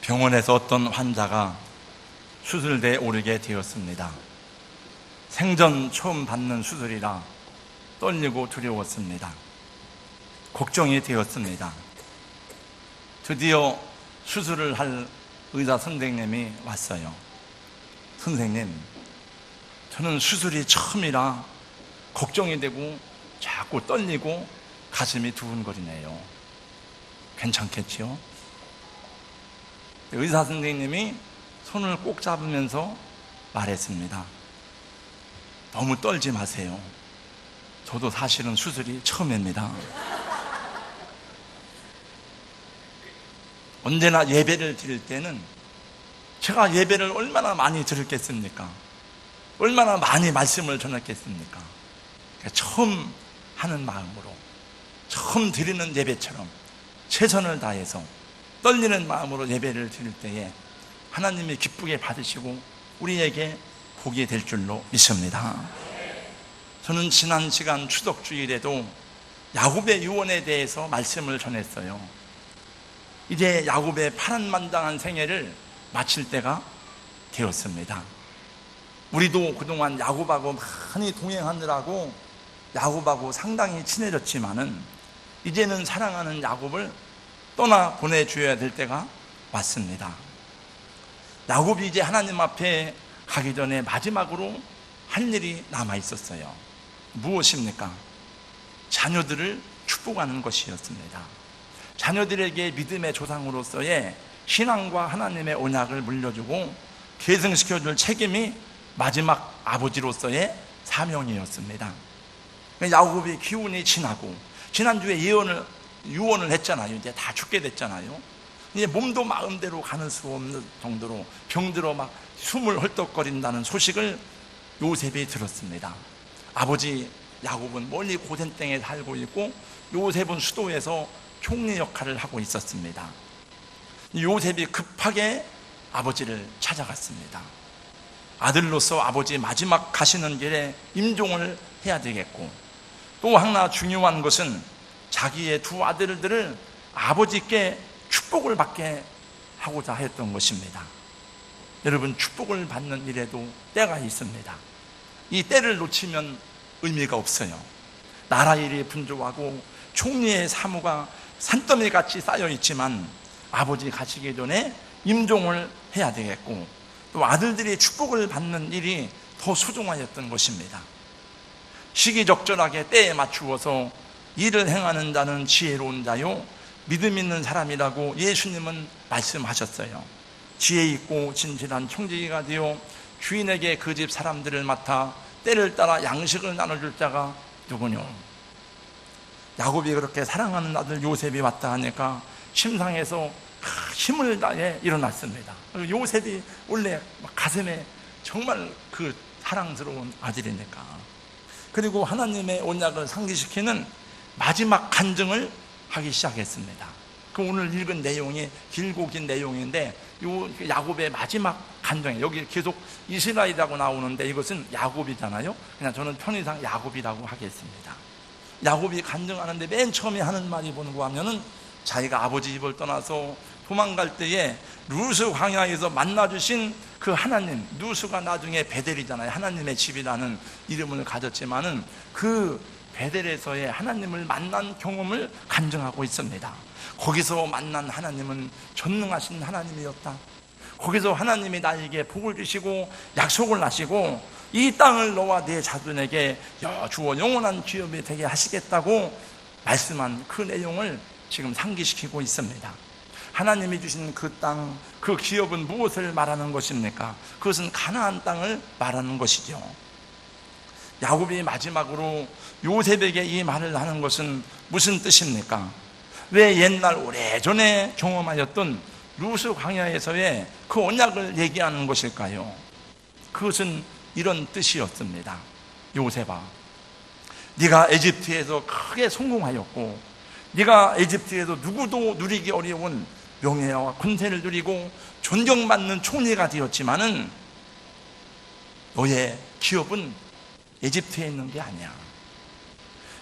병원에서 어떤 환자가 수술대에 오르게 되었습니다. 생전 처음 받는 수술이라 떨리고 두려웠습니다. 걱정이 되었습니다. 드디어 수술을 할 의사 선생님이 왔어요. 선생님, 저는 수술이 처음이라 걱정이 되고 자꾸 떨리고 가슴이 두근거리네요. 괜찮겠지요? 의사 선생님이 손을 꼭 잡으면서 말했습니다. 너무 떨지 마세요. 저도 사실은 수술이 처음입니다. 언제나 예배를 드릴 때는 제가 예배를 얼마나 많이 드렸겠습니까? 얼마나 많이 말씀을 전했겠습니까? 처음 하는 마음으로, 처음 드리는 예배처럼 최선을 다해서 떨리는 마음으로 예배를 드릴 때에 하나님이 기쁘게 받으시고 우리에게 복이 될 줄로 믿습니다. 저는 지난 시간 추석 주일에도 야곱의 유언에 대해서 말씀을 전했어요. 이제 야곱의 파란만장한 생애를 마칠 때가 되었습니다. 우리도 그동안 야곱하고 많이 동행하느라고 야곱하고 상당히 친해졌지만은 이제는 사랑하는 야곱을 떠나 보내줘야 될 때가 왔습니다. 야곱이 이제 하나님 앞에 가기 전에 마지막으로 할 일이 남아 있었어요. 무엇입니까? 자녀들을 축복하는 것이었습니다. 자녀들에게 믿음의 조상으로서의 신앙과 하나님의 언약을 물려주고 계승시켜줄 책임이 마지막 아버지로서의 사명이었습니다. 야곱이 기운이 지나고 지난주에 유언을 했잖아요. 이제 다 죽게 됐잖아요. 이제 몸도 마음대로 가는 수 없는 정도로 병들어 막 숨을 헐떡거린다는 소식을 요셉이 들었습니다. 아버지 야곱은 멀리 고센 땅에 살고 있고 요셉은 수도에서 총리 역할을 하고 있었습니다. 요셉이 급하게 아버지를 찾아갔습니다. 아들로서 아버지 마지막 가시는 길에 임종을 해야 되겠고, 또 하나 중요한 것은 자기의 두 아들들을 아버지께 축복을 받게 하고자 했던 것입니다. 여러분, 축복을 받는 일에도 때가 있습니다. 이 때를 놓치면 의미가 없어요. 나라 일이 분주하고 총리의 사무가 산더미같이 쌓여 있지만 아버지 가시기 전에 임종을 해야 되겠고, 또 아들들이 축복을 받는 일이 더 소중하였던 것입니다. 시기적절하게 때에 맞추어서 일을 행하는 자는 지혜로운 자요 믿음 있는 사람이라고 예수님은 말씀하셨어요. 지혜 있고 진실한 청지기가 되어 주인에게 그 집 사람들을 맡아 때를 따라 양식을 나눠줄 자가 누구뇨? 야곱이 그렇게 사랑하는 아들 요셉이 왔다 하니까 심상에서 힘을 다해 일어났습니다. 요셉이 원래 가슴에 정말 그 사랑스러운 아들이니까. 그리고 하나님의 언약을 상기시키는 마지막 간증을 하기 시작했습니다. 그 오늘 읽은 내용이 길고 긴 내용인데 요 야곱의 마지막 간증이에요. 여기 계속 이스라엘이라고 나오는데 이것은 야곱이잖아요. 그냥 저는 편의상 야곱이라고 하겠습니다. 야곱이 간증하는데 맨 처음에 하는 말이 뭔고 하면은 자기가 아버지 집을 떠나서 도망갈 때에 루스 광야에서 만나주신 그 하나님, 루스가 나중에 베델이잖아요. 하나님의 집이라는 이름을 가졌지만은 그 베델에서의 하나님을 만난 경험을 간증하고 있습니다. 거기서 만난 하나님은 전능하신 하나님이었다. 거기서 하나님이 나에게 복을 주시고 약속을 하시고 이 땅을 너와 네 자손에게 주어 영원한 기업이 되게 하시겠다고 말씀한 그 내용을 지금 상기시키고 있습니다. 하나님이 주신 그 땅, 그 기업은 무엇을 말하는 것입니까? 그것은 가나안 땅을 말하는 것이죠. 야곱이 마지막으로 요셉에게 이 말을 하는 것은 무슨 뜻입니까? 왜 옛날 오래전에 경험하였던 루스 광야에서의 그 언약을 얘기하는 것일까요? 그것은 이런 뜻이었습니다. 요셉아, 네가 에집트에서 크게 성공하였고 네가 에집트에서 누구도 누리기 어려운 명예와 권세를 누리고 존경받는 총리가 되었지만은 너의 기업은 에집트에 있는 게 아니야.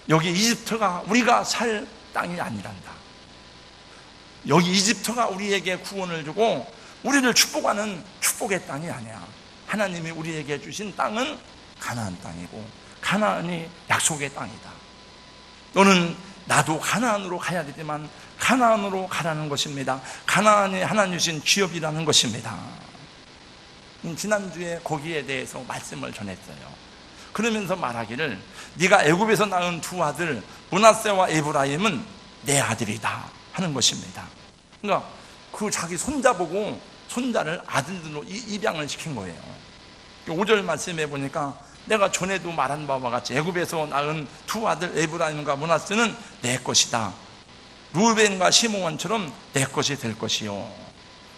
여기 이집트가 우리가 살 땅이 아니란다. 여기 이집트가 우리에게 구원을 주고 우리를 축복하는 축복의 땅이 아니야. 하나님이 우리에게 주신 땅은 가나안 땅이고 가나안이 약속의 땅이다. 너는 나도 가나안으로 가야 되지만 가나안으로 가라는 것입니다. 가나안이 하나님 주신 기업이라는 것입니다. 지난주에 거기에 대해서 말씀을 전했어요. 그러면서 말하기를 네가 애굽에서 낳은 두 아들 므낫세와 에브라임은 내 아들이다 하는 것입니다. 그러니까 그 자기 손자 보고 손자를 아들들로 입양을 시킨 거예요. 5절 말씀해 보니까 내가 전에도 말한 바와 같이 애굽에서 낳은 두 아들 에브라임과 므낫세는 내 것이다. 루벤과 시므온처럼 내 것이 될 것이요.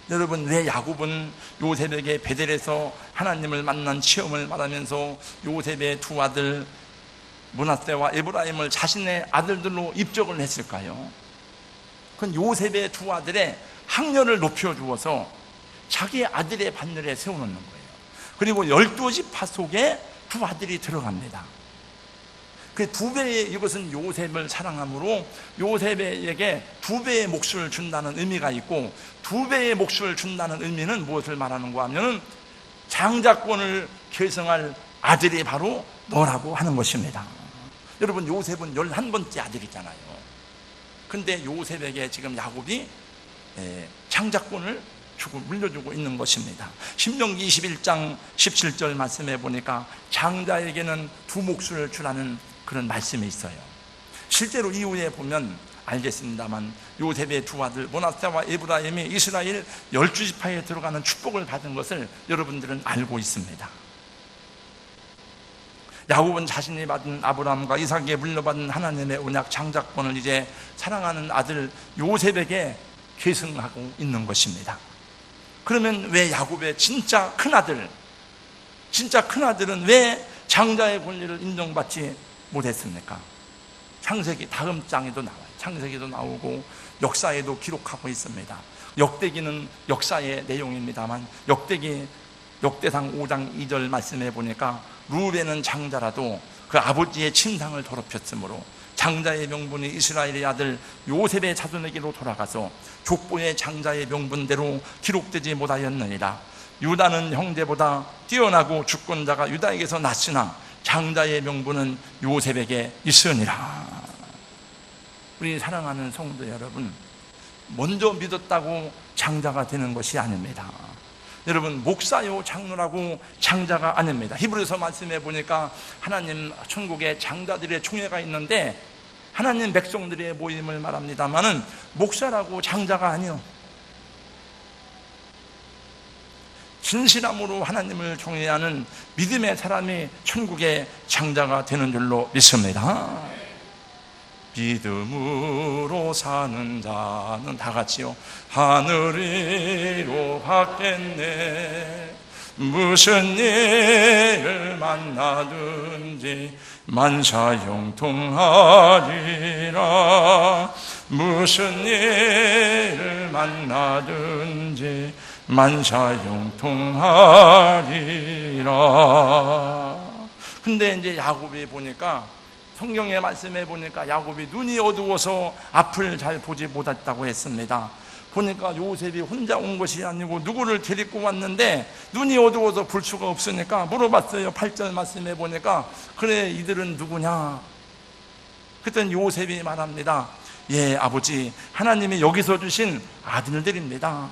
여러분, 왜 야곱은 요셉에게 베델에서 하나님을 만난 체험을 말하면서 요셉의 두 아들 므낫세와 에브라임을 자신의 아들들로 입적을 했을까요? 그건 요셉의 두 아들의 학렬을 높여주어서 자기 아들의 반열에 세워놓는 거예요. 그리고 12지파 속에 두 아들이 들어갑니다. 그 두 배의, 이것은 요셉을 사랑함으로 요셉에게 두 배의 몫을 준다는 의미가 있고, 두 배의 몫을 준다는 의미는 무엇을 말하는가 하면 장자권을 계승할 아들이 바로 너라고 하는 것입니다. 여러분, 요셉은 11번째 아들이잖아요. 근데 요셉에게 지금 야곱이 장자권을 주고 물려주고 있는 것입니다. 신명기 21장 17절 말씀해 보니까 장자에게는 두 몫을 주라는 그런 말씀이 있어요. 실제로 이후에 보면 알겠습니다만 요셉의 두 아들 므낫세와 에브라임이 이스라엘 12지파에 들어가는 축복을 받은 것을 여러분들은 알고 있습니다. 야곱은 자신이 받은 아브라함과 이삭에게 물려받은 하나님의 언약 장자권을 이제 사랑하는 아들 요셉에게 계승하고 있는 것입니다. 그러면 왜 야곱의 진짜 큰아들은 왜 장자의 권리를 인정받지 못했습니까? 창세기 다음 장에도 나와요. 창세기도 나오고 역사에도 기록하고 있습니다. 역대기는 역사의 내용입니다만 역대상 5장 2절 말씀해 보니까 루벤은 장자라도 그 아버지의 친상을 더럽혔으므로 장자의 명분이 이스라엘의 아들 요셉의 자손에게로 돌아가서 족보의 장자의 명분대로 기록되지 못하였느니라. 유다는 형제보다 뛰어나고 주권자가 유다에게서 났으나 장자의 명분은 요셉에게 있으니라. 우리 사랑하는 성도 여러분, 먼저 믿었다고 장자가 되는 것이 아닙니다. 여러분, 목사요 장로라고 장자가 아닙니다. 히브리서 말씀해 보니까 하나님 천국에 장자들의 총회가 있는데 하나님 백성들의 모임을 말합니다마는 목사라고 장자가 아니요, 진실함으로 하나님을 경외하는 믿음의 사람이 천국의 장자가 되는 줄로 믿습니다. 믿음으로 사는 자는 다 같이요. 하늘이로 받겠네. 무슨 일을 만나든지 만사형통하리라. 무슨 일을 만나든지 만사형통하리라. 근데 이제 야곱이 보니까, 성경의 말씀에 보니까 야곱이 눈이 어두워서 앞을 잘 보지 못했다고 했습니다. 보니까 요셉이 혼자 온 것이 아니고 누구를 데리고 왔는데 눈이 어두워서 볼 수가 없으니까 물어봤어요. 8절 말씀에 보니까 그래, 이들은 누구냐? 그랬더니 요셉이 말합니다. 예, 아버지, 하나님이 여기서 주신 아들들입니다.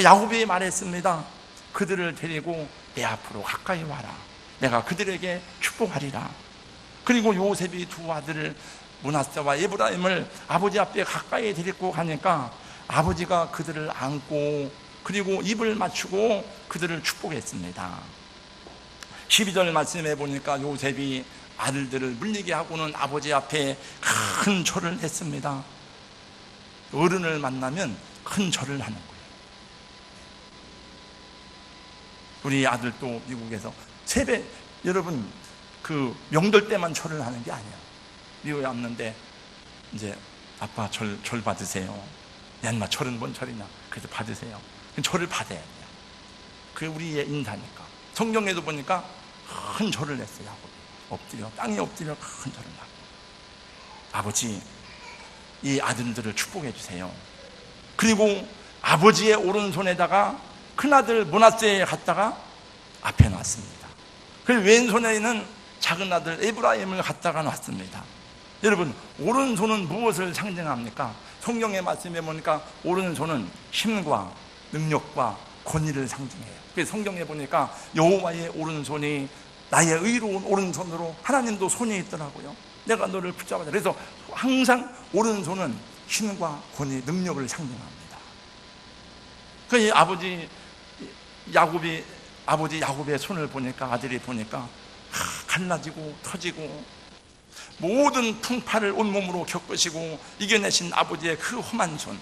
야곱이 말했습니다. 그들을 데리고 내 앞으로 가까이 와라. 내가 그들에게 축복하리라. 그리고 요셉이 두 아들을 므낫세와 에브라임을 아버지 앞에 가까이 데리고 가니까 아버지가 그들을 안고 그리고 입을 맞추고 그들을 축복했습니다. 12절 말씀해 보니까 요셉이 아들들을 물리게 하고는 아버지 앞에 큰 절을 했습니다. 어른을 만나면 큰 절을 하는 거예요. 우리 아들도 미국에서 세배, 여러분, 그 명절 때만 절을 하는 게 아니야. 미국에 왔는데 이제 아빠 절 받으세요. 야, 인마 절은 뭔 절이냐? 그래서 받으세요. 절을 받아야 돼요. 그게 우리의 인사니까. 성경에도 보니까 큰 절을 했어요. 엎드려, 땅에 엎드려 큰 절을 하고, 아버지, 이 아들들을 축복해 주세요. 그리고 아버지의 오른손에다가 큰아들 므낫세에 갖다가 앞에 놨습니다. 그리고 왼손에는 작은 아들 에브라임을 갖다가 놨습니다. 여러분, 오른손은 무엇을 상징합니까? 성경의 말씀에 보니까 오른손은 힘과 능력과 권위를 상징해요. 그래서 성경에 보니까 여호와의 오른손이 나의 의로운 오른손으로, 하나님도 손이 있더라고요. 내가 너를 붙잡아라. 그래서 항상 오른손은 힘과 권위, 능력을 상징합니다. 그 아버지 야곱의 손을 보니까, 아들이 보니까 갈라지고 터지고 모든 풍파를 온몸으로 겪으시고 이겨내신 아버지의 그 험한 손,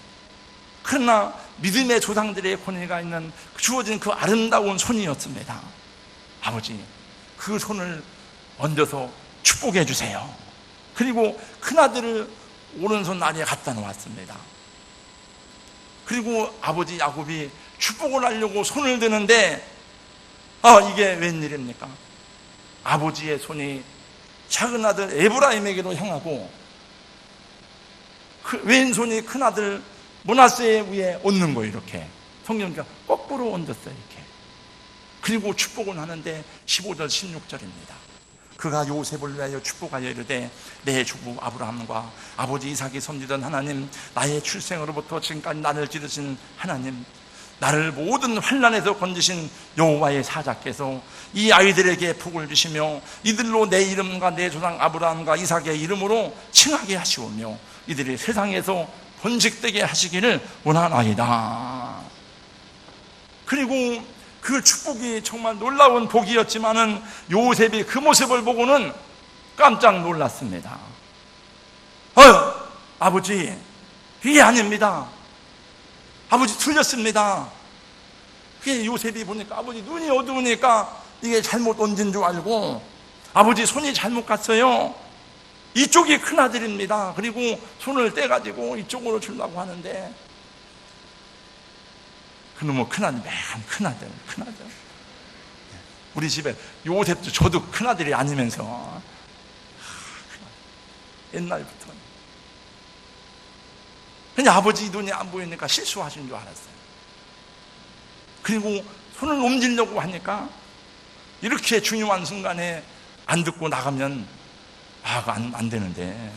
그러나 믿음의 조상들의 권위가 있는 주어진 그 아름다운 손이었습니다. 아버지, 그 손을 얹어서 축복해 주세요. 그리고 큰아들을 오른손 아래에 갖다 놓았습니다. 그리고 아버지 야곱이 축복을 하려고 손을 드는데, 이게 웬일입니까? 아버지의 손이 작은 아들 에브라임에게로 향하고 왼손이 큰아들 므낫세 위에 얹는 거예요. 이렇게 성경이 거꾸로 얹었어요. 이렇게. 그리고 축복을 하는데 15절 16절입니다. 그가 요셉을 위하여 축복하여 이르되 내 주부 아브라함과 아버지 이삭이 섬기던 하나님, 나의 출생으로부터 지금까지 나를 기르신 하나님, 나를 모든 환난에서 건지신 여호와의 사자께서 이 아이들에게 복을 주시며 이들로 내 이름과 내 조상 아브라함과 이삭의 이름으로 칭하게 하시오며 이들이 세상에서 번식되게 하시기를 원하나이다. 그리고 그 축복이 정말 놀라운 복이었지만은 요셉이 그 모습을 보고는 깜짝 놀랐습니다. 아버지, 이게 아닙니다. 아버지 틀렸습니다. 그게 요셉이 보니까 아버지 눈이 어두우니까 이게 잘못 얹은 줄 알고 아버지 손이 잘못 갔어요. 이쪽이 큰아들입니다. 그리고 손을 떼가지고 이쪽으로 주려고 하는데 그놈의 큰아들, 맨 큰아들. 우리 집에 요셉도 저도 큰아들이 아니면서 옛날부터 그냥 아버지 눈이 안 보이니까 실수하신 줄 알았어요. 그리고 손을 옮기려고 하니까 이렇게 중요한 순간에 안 듣고 나가면 안 되는데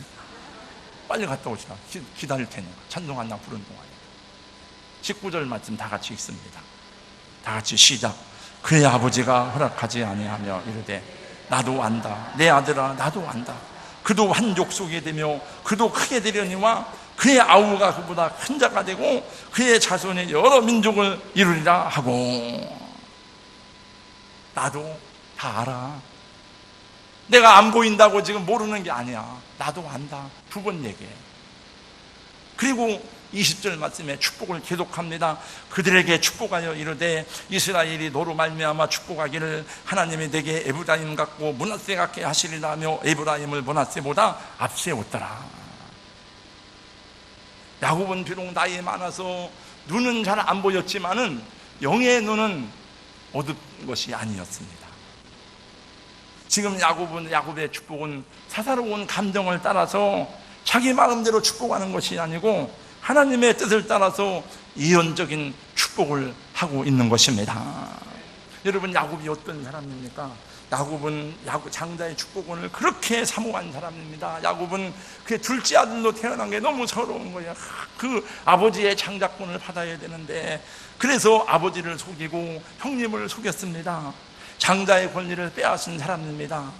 빨리 갔다 오시라. 기다릴 테니까. 찬송 하나 부른 동안에 19절 말씀 다 같이 읽습니다. 다 같이 시작. 그의 아버지가 허락하지 아니하며 이르되 나도 안다. 내 아들아, 나도 안다. 그도 한 족속이 되며 그도 크게 되려니와 그의 아우가 그보다 큰 자가 되고 그의 자손이 여러 민족을 이루리라 하고. 나도 다 알아. 내가 안 보인다고 지금 모르는 게 아니야. 나도 안다. 두 번 얘기해. 그리고 20절 말씀에 축복을 계속합니다. 그들에게 축복하여 이르되 이스라엘이 너로 말미암아 축복하기를 하나님이 내게 에브라임 같고 므낫세 같게 하시리라 하며 에브라임을 므낫세보다 앞세웠더라. 야곱은 비록 나이 많아서 눈은 잘 안 보였지만은 영의 눈은 어둡 것이 아니었습니다. 지금 야곱의 축복은 사사로운 감정을 따라서 자기 마음대로 축복하는 것이 아니고 하나님의 뜻을 따라서 예언적인 축복을 하고 있는 것입니다. 여러분, 야곱이 어떤 사람입니까? 야곱은 장자의 축복을 그렇게 사모한 사람입니다. 야곱은 그 둘째 아들로 태어난 게 너무 서러운 거예요. 그 아버지의 장자권을 받아야 되는데 그래서 아버지를 속이고 형님을 속였습니다. 장자의 권리를 빼앗은 사람입니다.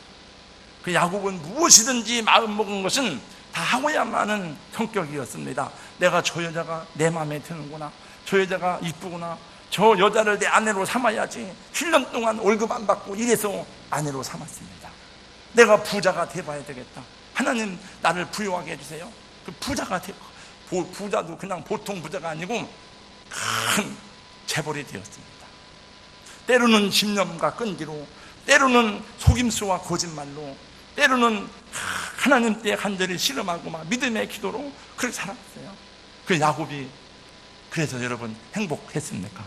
그 야곱은 무엇이든지 마음먹은 것은 다 하고야만 하는 성격이었습니다. 내가 저 여자가 내 마음에 드는구나, 저 여자가 이쁘구나, 저 여자를 내 아내로 삼아야지. 7년 동안 월급 안 받고 이래서 아내로 삼았습니다. 내가 부자가 돼봐야 되겠다. 하나님 나를 부유하게 해주세요. 그 부자가 부자도 그냥 보통 부자가 아니고 큰 재벌이 되었습니다. 때로는 집념과 끈기로, 때로는 속임수와 거짓말로, 때로는 하나님께 간절히 씨름하고 막 믿음의 기도로 그렇게 살았어요. 그 야곱이 그래서 여러분 행복했습니까?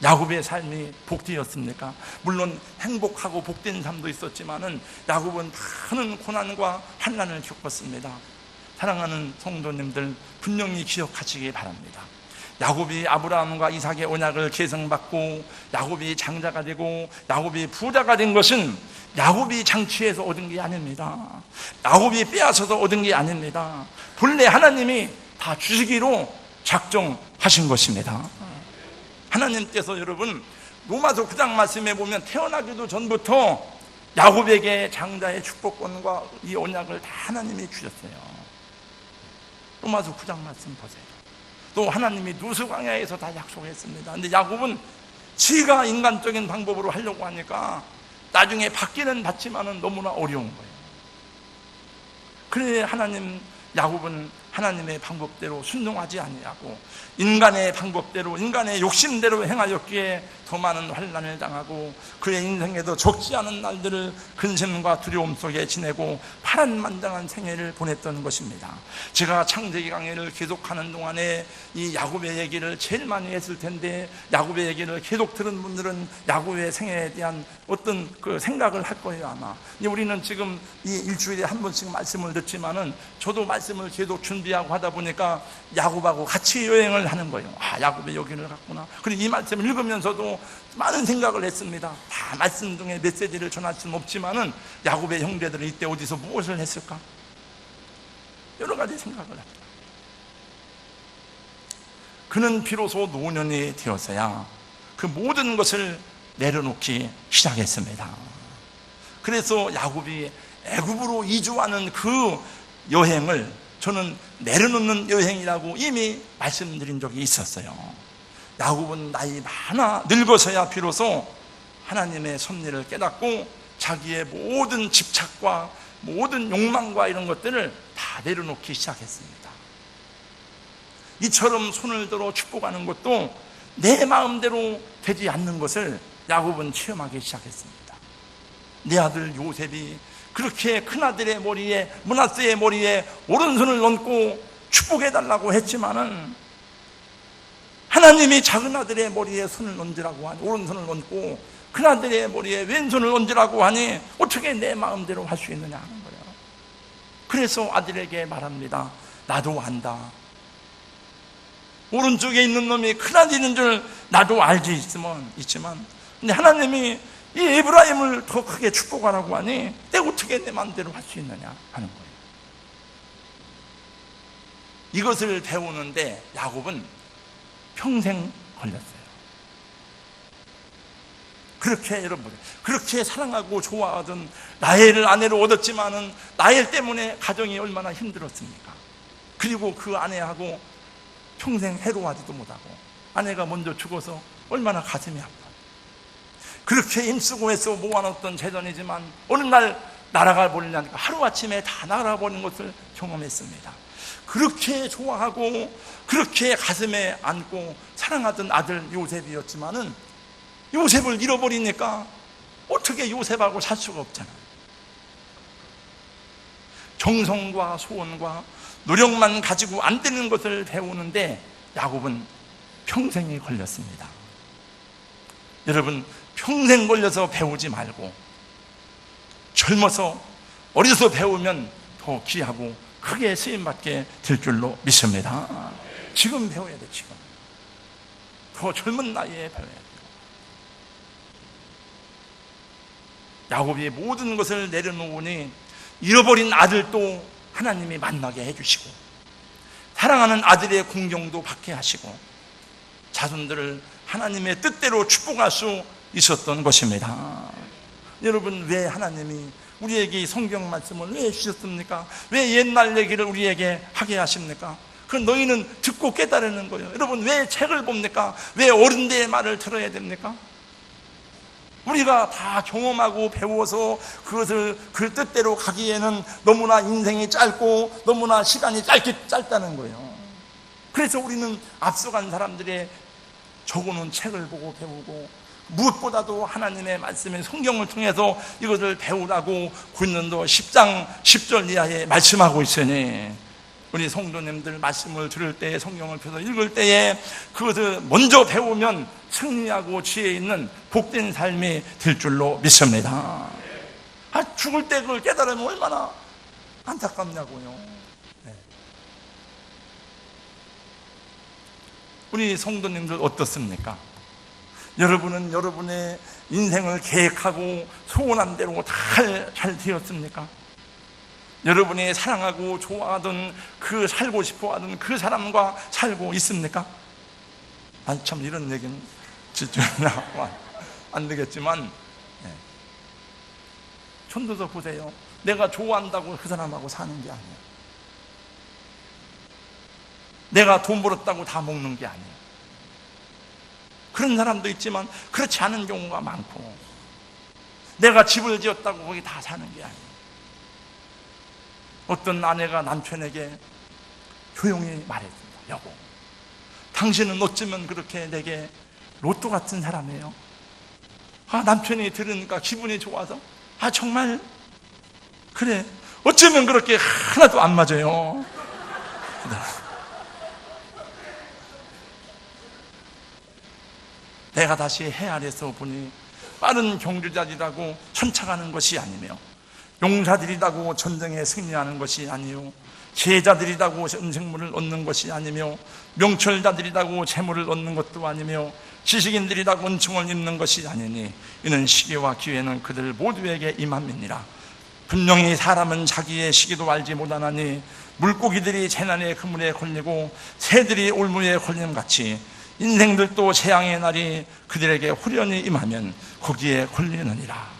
야곱의 삶이 복되었습니까? 물론 행복하고 복된 삶도 있었지만은 야곱은 많은 고난과 환난을 겪었습니다. 사랑하는 성도님들, 분명히 기억하시기 바랍니다. 야곱이 아브라함과 이삭의 언약을 계승받고 야곱이 장자가 되고 야곱이 부자가 된 것은 야곱이 장취해서 얻은 게 아닙니다. 야곱이 빼앗아서 얻은 게 아닙니다. 본래 하나님이 다 주시기로 작정하신 것입니다. 하나님께서 여러분 로마서 9장 말씀에 보면 태어나기도 전부터 야곱에게 장자의 축복권과 이 언약을 다 하나님이 주셨어요. 로마서 9장 말씀 보세요. 또 하나님이 누수광야에서 다 약속했습니다. 근데 야곱은 지가 인간적인 방법으로 하려고 하니까 나중에 받기는 받지만은 너무나 어려운 거예요. 그래 야곱은 하나님의 방법대로 순종하지 아니하고 인간의 방법대로 인간의 욕심대로 행하였기에 더 많은 환난을 당하고 그의 인생에도 적지 않은 날들을 근심과 두려움 속에 지내고 파란만장한 생애를 보냈던 것입니다. 제가 창세기 강의를 계속하는 동안에 이 야곱의 얘기를 제일 많이 했을 텐데 야곱의 얘기를 계속 들은 분들은 야곱의 생애에 대한 어떤 그 생각을 할 거예요 아마. 우리는 지금 이 일주일에 한 번씩 말씀을 듣지만은 저도 말씀을 계속 준비하고 하다 보니까 야곱하고 같이 여행을 하는 거예요. 야곱의 여기를 갔구나. 그리고 이 말씀을 읽으면서도 많은 생각을 했습니다. 다 말씀 중에 메시지를 전할 수는 없지만은 야곱의 형제들은 이때 어디서 무엇을 했을까? 여러 가지 생각을 합니다. 그는 비로소 노년이 되었어야 그 모든 것을 내려놓기 시작했습니다. 그래서 야곱이 애굽으로 이주하는 그 여행을 저는 내려놓는 여행이라고 이미 말씀드린 적이 있었어요. 야곱은 나이 많아 늙어서야 비로소 하나님의 섭리를 깨닫고 자기의 모든 집착과 모든 욕망과 이런 것들을 다 내려놓기 시작했습니다. 이처럼 손을 들어 축복하는 것도 내 마음대로 되지 않는 것을 야곱은 체험하기 시작했습니다. 내 아들 요셉이 그렇게 큰아들의 머리에 므낫세의 머리에 오른손을 얹고 축복해달라고 했지만은 하나님이 작은 아들의 머리에 손을 얹으라고 하니 오른손을 얹고 큰아들의 머리에 왼손을 얹으라고 하니 어떻게 내 마음대로 할 수 있느냐 하는 거예요. 그래서 아들에게 말합니다. 나도 안다. 오른쪽에 있는 놈이 큰아들인 줄 나도 알지 있지만 근데 하나님이 이 에브라임을 더 크게 축복하라고 하니 내가 어떻게 내 마음대로 할 수 있느냐 하는 거예요. 이것을 배우는데 야곱은 평생 걸렸어요. 그렇게 여러분 그렇게 사랑하고 좋아하던 라헬을 아내로 얻었지만은 라헬 때문에 가정이 얼마나 힘들었습니까? 그리고 그 아내하고 평생 해로하지도 못하고 아내가 먼저 죽어서 얼마나 가슴이 아파. 그렇게 힘쓰고 해서 모아놓던 재산이지만 어느 날 날아가 버리려니까 하루아침에 다 날아버리는 것을 경험했습니다. 그렇게 좋아하고 그렇게 가슴에 안고 사랑하던 아들 요셉이었지만은 요셉을 잃어버리니까 어떻게 요셉하고 살 수가 없잖아요. 정성과 소원과 노력만 가지고 안 되는 것을 배우는데 야곱은 평생이 걸렸습니다. 여러분 평생 걸려서 배우지 말고 젊어서 어려서 배우면 더 귀하고 크게 쓰임받게 될 줄로 믿습니다. 지금 배워야 돼. 지금 더 젊은 나이에 배워야 돼요. 야곱이 모든 것을 내려놓으니 잃어버린 아들도 하나님이 만나게 해주시고 사랑하는 아들의 공경도 받게 하시고 자손들을 하나님의 뜻대로 축복할 수 있었던 것입니다. 여러분 왜 하나님이 우리에게 이 성경 말씀을 왜 주셨습니까? 왜 옛날 얘기를 우리에게 하게 하십니까? 그럼 너희는 듣고 깨달으는 거예요. 여러분 왜 책을 봅니까? 왜 어른들의 말을 들어야 됩니까? 우리가 다 경험하고 배워서 그것을 그 뜻대로 가기에는 너무나 인생이 짧고 너무나 시간이 짧다는 거예요. 그래서 우리는 앞서간 사람들의 적어놓은 책을 보고 배우고 무엇보다도 하나님의 말씀인 성경을 통해서 이것을 배우라고 고린도 10장 10절 이하에 말씀하고 있으니 우리 성도님들 말씀을 들을 때에 성경을 펴서 읽을 때에 그것을 먼저 배우면 승리하고 지혜 있는 복된 삶이 될 줄로 믿습니다. 죽을 때 그걸 깨달으면 얼마나 안타깝냐고요. 네. 우리 성도님들 어떻습니까? 여러분은 여러분의 인생을 계획하고 소원한 대로 잘 되었습니까? 여러분이 사랑하고 좋아하던 그 살고 싶어하던 그 사람과 살고 있습니까? 아니 참 이런 얘기는 진짜 안 되겠지만 전도서 보세요. 내가 좋아한다고 그 사람하고 사는 게 아니에요. 내가 돈 벌었다고 다 먹는 게 아니에요. 그런 사람도 있지만 그렇지 않은 경우가 많고, 내가 집을 지었다고 거기 다 사는 게 아니에요. 어떤 아내가 남편에게 조용히 말했습니다. 여보, 당신은 어쩌면 그렇게 내게 로또 같은 사람이에요. 남편이 들으니까 기분이 좋아서 정말 그래, 어쩌면 그렇게 하나도 안 맞아요. 내가 다시 헤아려서 보니 빠른 경주자들이라고 천착하는 것이 아니며, 용사들이라고 전쟁에 승리하는 것이 아니요, 제자들이라고 음식물을 얻는 것이 아니며, 명철자들이라고 재물을 얻는 것도 아니며, 지식인들이라고 은총을 입는 것이 아니니 이는 시기와 기회는 그들 모두에게 임함이니라. 분명히 사람은 자기의 시기도 알지 못하나니 물고기들이 재난의 그물에 걸리고 새들이 올무에 걸림같이 인생들도 재앙의 날이 그들에게 후련히 임하면 거기에 걸리느니라.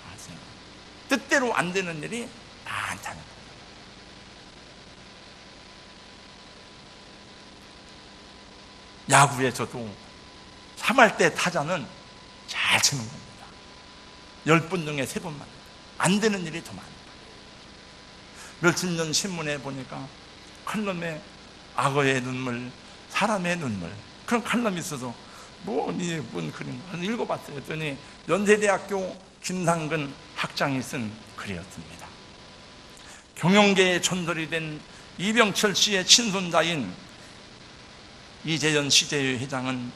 뜻대로 안 되는 일이 많다는 거예요. 야구에서도 3할 때 타자는 잘 치는 겁니다. 10분 중에 3번만. 안 되는 일이 더 많아요. 며칠 전 신문에 보니까 칼럼에 악어의 눈물, 사람의 눈물, 그런 칼럼이 있어서 뭔 그림 읽어봤어요. 그랬더니 연세대학교 김상근 학장이 쓴 글이었습니다. 경영계의 전설이 된 이병철 씨의 친손자인 이재현 CJ 회장은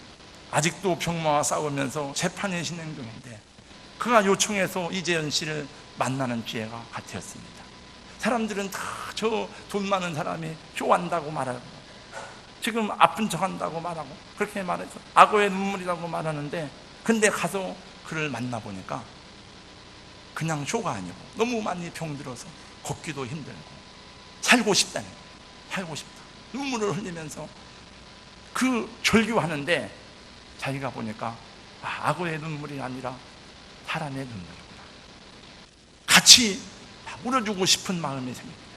아직도 병마와 싸우면서 재판이 진행 중인데, 그가 요청해서 이재현 씨를 만나는 기회가 같았습니다. 사람들은 다 저 돈 많은 사람이 쇼한다고 말하고, 지금 아픈 척한다고 말하고, 그렇게 말해서 악어의 눈물이라고 말하는데, 근데 가서 그를 만나보니까 그냥 쇼가 아니고 너무 많이 병들어서 걷기도 힘들고 살고 싶다는 거예요. 살고 싶다. 눈물을 흘리면서 그 절규하는데, 자기가 보니까 악어의 눈물이 아니라 사람의 눈물이구나. 같이 울어주고 싶은 마음이 생깁니다.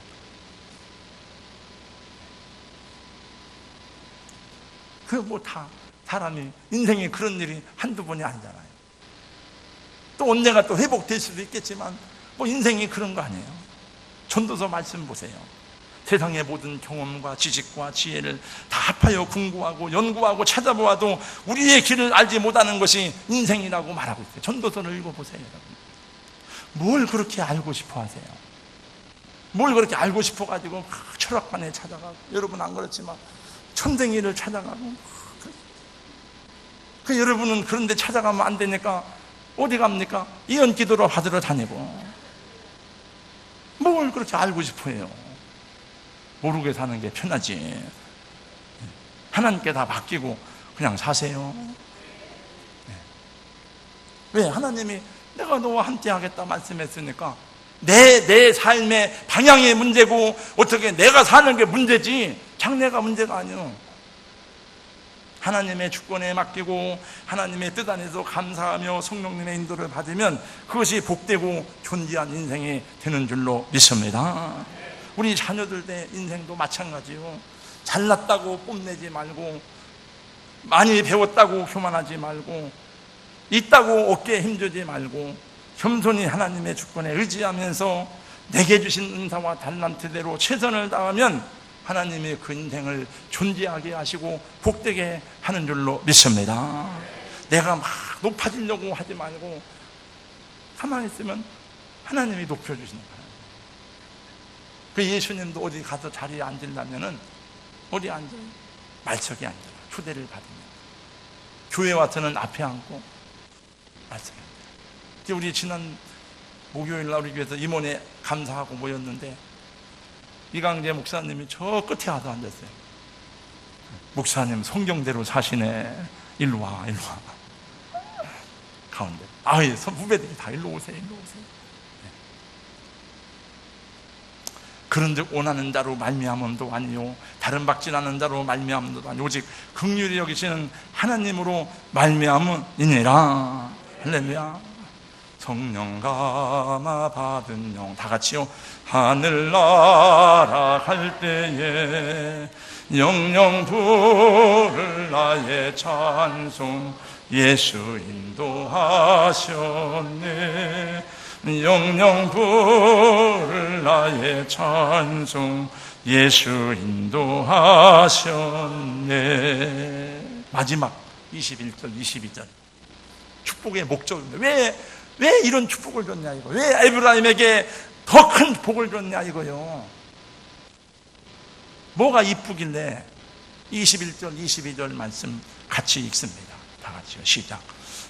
그 뭐 다 사람이 인생에 그런 일이 한두 번이 아니잖아요. 또 언젠가 또 회복될 수도 있겠지만 뭐 인생이 그런 거 아니에요. 전도서 말씀 보세요. 세상의 모든 경험과 지식과 지혜를 다 합하여 궁구하고 연구하고 찾아보아도 우리의 길을 알지 못하는 것이 인생이라고 말하고 있어요. 전도서를 읽어보세요, 여러분. 뭘 그렇게 알고 싶어 하세요? 뭘 그렇게 알고 싶어 가지고 철학관에 찾아가고, 여러분 안 그렇지만 천댕이를 찾아가고, 그 여러분은 그런데 찾아가면 안 되니까 어디 갑니까? 이언기도로 받으러 다니고. 뭘 그렇게 알고 싶어 해요? 모르게 사는 게 편하지. 하나님께 다 맡기고 그냥 사세요. 왜? 하나님이 내가 너와 함께 하겠다 말씀했으니까 내 삶의 방향이 문제고, 어떻게 내가 사는 게 문제지 장래가 문제가 아니에요. 하나님의 주권에 맡기고 하나님의 뜻 안에서 감사하며 성령님의 인도를 받으면 그것이 복되고 존귀한 인생이 되는 줄로 믿습니다. 우리 자녀들의 인생도 마찬가지요. 잘났다고 뽐내지 말고, 많이 배웠다고 교만하지 말고, 있다고 어깨에 힘주지 말고, 겸손히 하나님의 주권에 의지하면서 내게 주신 은사와 달란트대로 최선을 다하면 하나님이 그 인생을 존재하게 하시고 복되게 하는 줄로 믿습니다. 내가 막 높아지려고 하지 말고 가만히 있으면 하나님이 높여주시는 거예요. 그 예수님도 어디 가서 자리에 앉으려면은 어디 앉아요? 말석에 앉아요. 초대를 받으면. 교회 와서는 앞에 앉고 말석에 앉아요. 우리 지난 목요일 날 우리 교회에서 임원회 감사하고 모였는데 이강재 목사님이 저 끝에 와서 앉았어요. 목사님 성경대로 사시네. 일로 와, 일로 와. 가운데. 아예 후배들이 다 일로 오세요, 일로 오세요. 그런즉 원하는 자로 말미암음도 아니요 다른 박진하는 자로 말미암음도 아니요 오직 긍휼히 여기시는 하나님으로 말미암음이니라. 할렐루야. 성령 감화 받은 영, 다 같이요. 하늘나라 갈 때에 영영 부를 나의 찬송 예수 인도하셨네. 영영 부를 나의 찬송 예수 인도하셨네. 마지막 21절 22절 축복의 목적입니다. 왜 이런 축복을 줬냐 이거. 왜 에브라임에게 더 큰 복을 줬냐 이거요. 뭐가 이쁘길래. 21절 22절 말씀 같이 읽습니다. 다 같이요. 시작.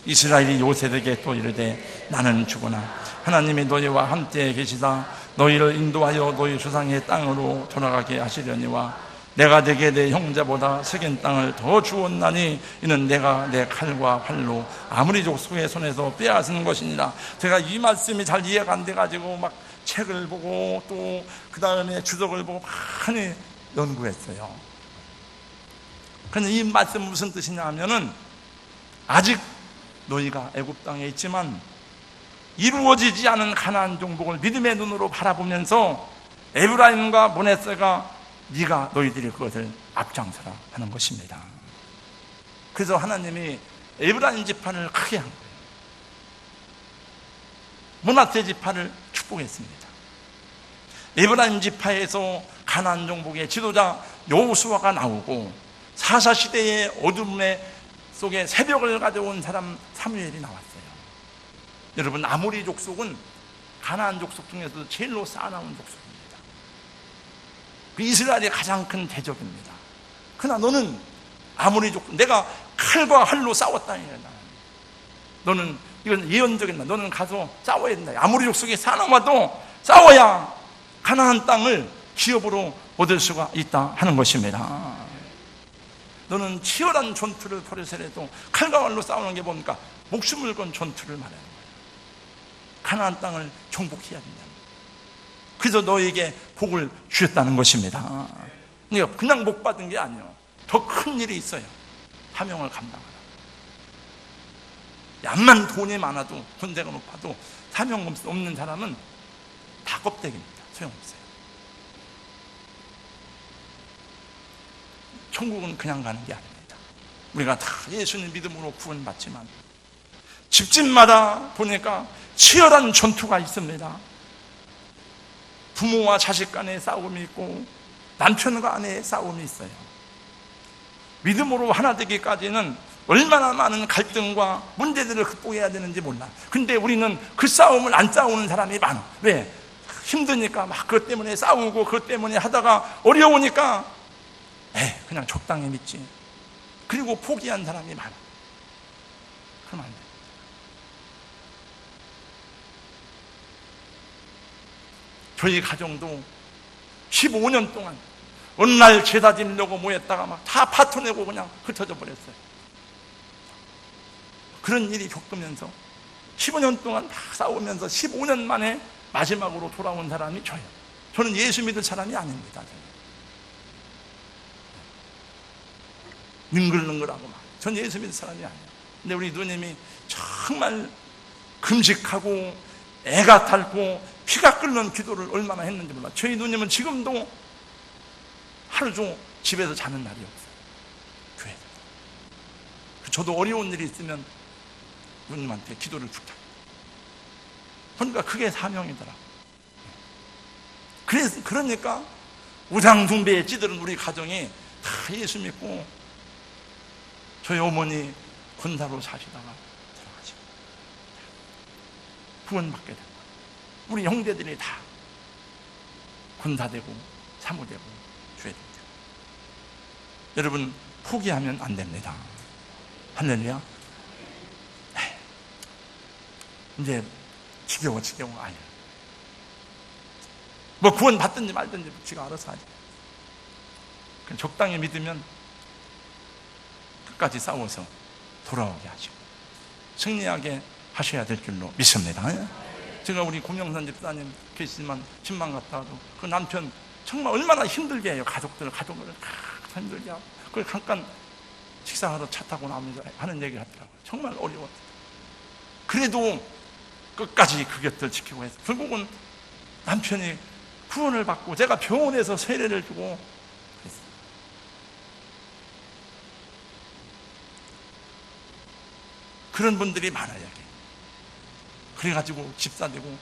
이스라엘이 요셉에게 또 이르되 나는 죽으나 하나님이 너희와 함께 계시다 너희를 인도하여 너희 조상의 땅으로 돌아가게 하시려니와 내가 네게 내 형제보다 색인 땅을 더 주었나니 이는 내가 내 칼과 활로 아무리 족속의 손에서 빼앗은 것이니라. 제가 이 말씀이 잘 이해가 안 돼가지고 막 책을 보고 또 그 다음에 주석을 보고 많이 연구했어요. 그런데 이 말씀 무슨 뜻이냐 하면은 아직 너희가 애굽 땅에 있지만 이루어지지 않은 가나안 정복을 믿음의 눈으로 바라보면서 에브라임과 므낫세가 네가 너희들이 그것을 앞장서라 하는 것입니다. 그래서 하나님이 에브라임 지파를 크게 한 거예요. 므낫세 지파를 축복했습니다. 에브라임 지파에서 가나안 정복의 지도자 여호수아가 나오고 사사시대의 어둠의 속에 새벽을 가져온 사람 사무엘이 나왔어요. 여러분, 아모리 족속은 가나안 족속 중에서도 제일로 쌓아나온 족속입니다. 그 이스라엘의 가장 큰 대적입니다. 그러나 너는 아모리 족속, 내가 칼과 활로 싸웠다. 너는 이건 예언적인 말. 너는 가서 싸워야 된다. 아모리 족속이 사나마도 싸워야 가나안 땅을 기업으로 얻을 수가 있다 하는 것입니다. 너는 치열한 전투를 벌여서라도 칼과 활로 싸우는 게 뭡니까? 목숨을 건 전투를 말하는 거예요. 가나안 땅을 정복해야 된다. 그래서 너에게 복을 주셨다는 것입니다. 그러니까 그냥 복 받은 게 아니에요. 더 큰 일이 있어요. 사명을 감당하라. 암만 돈이 많아도 군대가 높아도 사명 없는 사람은 다 껍데기입니다. 소용없어요. 천국은 그냥 가는 게 아닙니다. 우리가 다 예수님 믿음으로 구원받지만 집집마다 보니까 치열한 전투가 있습니다. 부모와 자식 간의 싸움이 있고 남편과 아내의 싸움이 있어요. 믿음으로 하나 되기까지는 얼마나 많은 갈등과 문제들을 극복해야 되는지 몰라. 근데 우리는 그 싸움을 안 싸우는 사람이 많아. 왜? 힘드니까 막 그것 때문에 싸우고 그것 때문에 하다가 어려우니까 그냥 적당히 믿지. 그리고 포기한 사람이 많아. 그러면 안 돼. 저희 가정도 15년 동안 어느 날 제사 지내려고 모였다가 막 다 파토내고 그냥 흩어져 버렸어요. 그런 일이 겪으면서 15년 동안 다 싸우면서 15년 만에 마지막으로 돌아온 사람이 저예요. 저는 예수 믿을 사람이 아닙니다. 능글능글하고 막. 전 예수 믿을 사람이 아니에요. 근데 우리 누님이 정말 금식하고 애가 탈고 피가 끓는 기도를 얼마나 했는지 몰라. 저희 누님은 지금도 하루 종일 집에서 자는 날이 없어요. 교회에서. 저도 어려운 일이 있으면 누님한테 기도를 부탁해요. 그러니까 그게 사명이더라. 그러니까 우상 숭배에 찌들은 우리 가정이 다 예수 믿고 저희 어머니 군사로 사시다가 돌아가시고 구원받게 된 거예요. 우리 형제들이 다 군사되고 사모되고 주의됩니다. 여러분, 포기하면 안 됩니다. 할렐루야. 이제 지겨워 아니야. 뭐 구원 받든지 말든지 지가 알아서 하지. 적당히 믿으면 끝까지 싸워서 돌아오게 하시고 승리하게 하셔야 될 줄로 믿습니다. 제가 우리 고명산 집사님 계시지만 집만 갔다 와도 그 남편 정말 얼마나 힘들게 해요. 가족을 힘들게 하고 그걸 잠깐 식사하러 차 타고 나오면서 하는 얘기 하더라고요. 정말 어려웠어요. 그래도 끝까지 그 곁을 지키고 해서 결국은 남편이 구원을 받고 제가 병원에서 세례를 주고 그랬어요. 그런 분들이 많아요. 여기. 그래가지고 집사 되고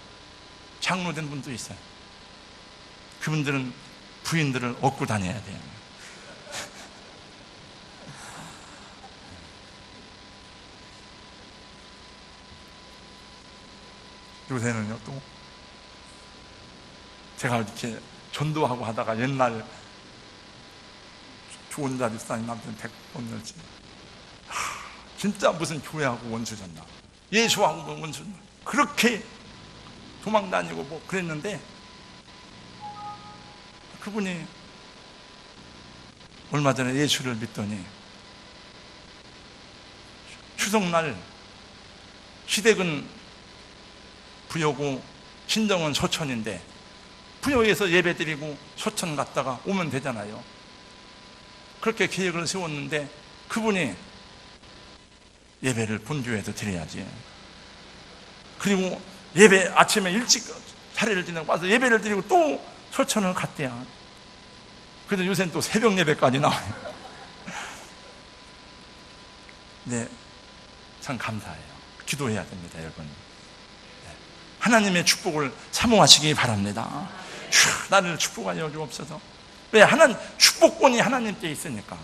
장로 된 분도 있어요. 그분들은 부인들을 얻고 다녀야 돼요. 요새는요, 또 제가 이렇게 전도하고 하다가 옛날 좋은 자리 사님한테 100번 열지 진짜 무슨 교회하고 원수졌나, 예수하고 원수졌나, 그렇게 도망다니고 뭐 그랬는데 그분이 얼마 전에 예수를 믿더니 추석날 시댁은 부여고 친정은 소천인데 부여에서 예배 드리고 소천 갔다가 오면 되잖아요. 그렇게 계획을 세웠는데 그분이 예배를 본교에서 드려야지. 그리고 예배 아침에 일찍 차례를 지내고 와서 예배를 드리고 또 소천을 갔대요. 그래서 요새는 또 새벽 예배까지 나와요. 네, 참 감사해요. 기도해야 됩니다, 여러분. 하나님의 축복을 사모하시기 바랍니다. 나를 축복하여 주옵소서. 왜? 축복권이 하나님께 있으니까.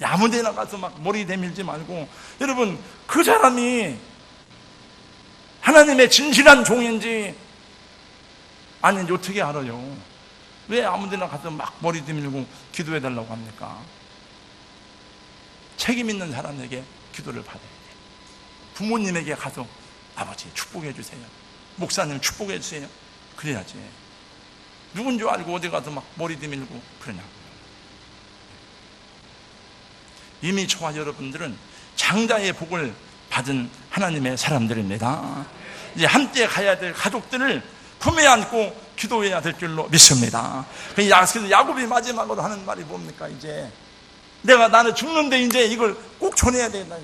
아무 데나 가서 막 머리 내밀지 말고, 여러분, 그 사람이 하나님의 진실한 종인지 아닌지 어떻게 알아요? 왜 아무 데나 가서 막 머리 내밀고 기도해 달라고 합니까? 책임 있는 사람에게 기도를 받아야 돼요. 부모님에게 가서 아버지 축복해 주세요, 목사님 축복해 주세요, 그래야지. 누군 줄 알고 어디 가서 막 머리 내밀고 그러냐고. 이미 저와 여러분들은 장자의 복을 받은 하나님의 사람들입니다. 이제 함께 가야 될 가족들을 품에 안고 기도해야 될 줄로 믿습니다. 그래서 야곱이 마지막으로 하는 말이 뭡니까? 이제 나는 죽는데 이제 이걸 꼭 전해야 된다.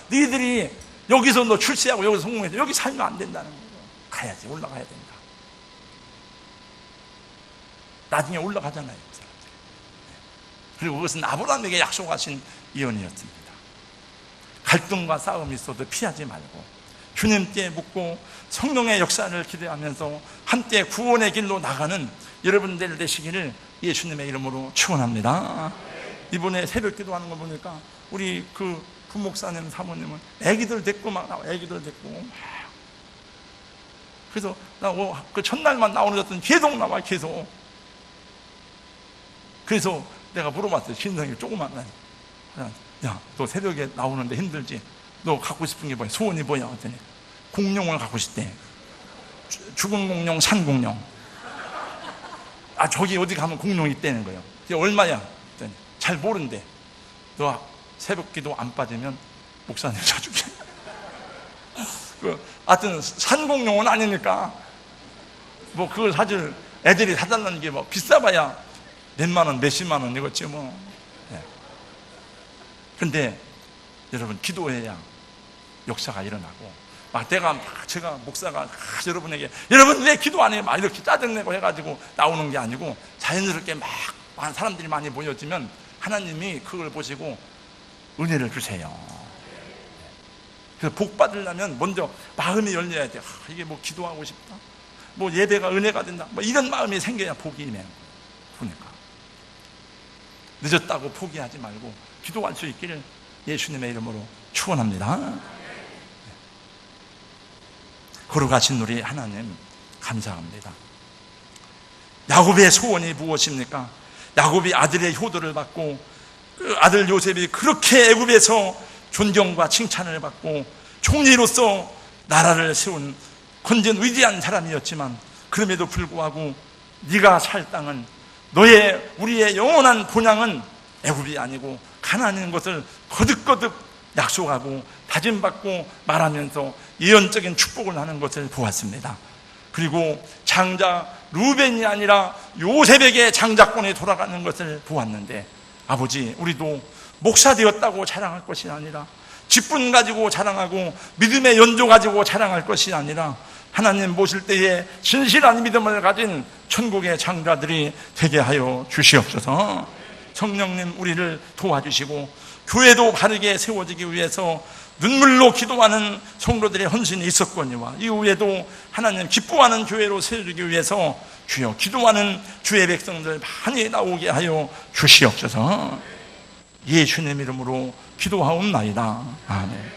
너희들이 여기서 너 출세하고 여기서 성공해서 여기 살면 안 된다는 거예요. 가야지, 올라가야 된다. 나중에 올라가잖아요, 그 사람들. 그리고 그것은 아브라함에게 약속하신 예언이었습니다. 갈등과 싸움이 있어도 피하지 말고 주님께 묻고 성령의 역사를 기대하면서 함께 구원의 길로 나가는 여러분들 되시기를 예수님의 이름으로 축원합니다. 이번에 새벽 기도하는 거 보니까 우리 그 부목사님 사모님은 애기들 데리고 막 나와. 애기들 데리고 막. 그래서 나 그 첫날만 나오는 것은 계속 나와, 계속. 그래서 내가 물어봤어요. 신성이 조그만 야, 너 새벽에 나오는데 힘들지? 너 갖고 싶은 게 뭐야? 소원이 뭐야? 그랬더니 공룡을 갖고 싶대. 죽은 공룡, 산 공룡. 저기 어디 가면 공룡이 있다는 거예요. 그게 얼마야? 그랬더니 잘 모른대. 너 새벽 기도 안 빠지면 목사님 사줄게. 하여튼 산공룡은 아니니까 뭐 그걸 사줄 애들이 사달라는 게 뭐 비싸봐야 몇만 원, 몇십만 원 이거지 뭐. 근데 여러분, 기도해야 역사가 일어나고, 제가 목사가 여러분에게 여러분 왜 기도 안 해요? 막 이렇게 짜증내고 해가지고 나오는 게 아니고, 자연스럽게 막 사람들이 많이 모여지면 하나님이 그걸 보시고 은혜를 주세요. 그래서 복 받으려면 먼저 마음이 열려야 돼. 이게 뭐 기도하고 싶다, 뭐 예배가 은혜가 된다, 뭐 이런 마음이 생겨야 복이 임해요. 그러니까 늦었다고 포기하지 말고 기도할 수 있기를 예수님의 이름으로 축원합니다. 거룩하신 우리 하나님 감사합니다. 야곱의 소원이 무엇입니까? 야곱이 아들의 효도를 받고 그 아들 요셉이 그렇게 애굽에서 존경과 칭찬을 받고 총리로서 나라를 세운 건전 위대한 사람이었지만, 그럼에도 불구하고 네가 살 땅은 우리의 영원한 본향은 애굽이 아니고 가난한 것을 거듭거듭 약속하고 다짐받고 말하면서 예언적인 축복을 하는 것을 보았습니다. 그리고 장자 루벤이 아니라 요셉에게 장자권이 돌아가는 것을 보았는데, 아버지, 우리도 목사 되었다고 자랑할 것이 아니라, 직분 가지고 자랑하고 믿음의 연조 가지고 자랑할 것이 아니라, 하나님 모실 때에 진실한 믿음을 가진 천국의 장자들이 되게 하여 주시옵소서. 성령님, 우리를 도와주시고 교회도 바르게 세워지기 위해서 눈물로 기도하는 성도들의 헌신이 있었거니와, 이후에도 하나님 기뻐하는 교회로 세워지기 위해서 주여 기도하는 주의 백성들 많이 나오게 하여 주시옵소서. 예수님 이름으로 기도하옵나이다. 아멘.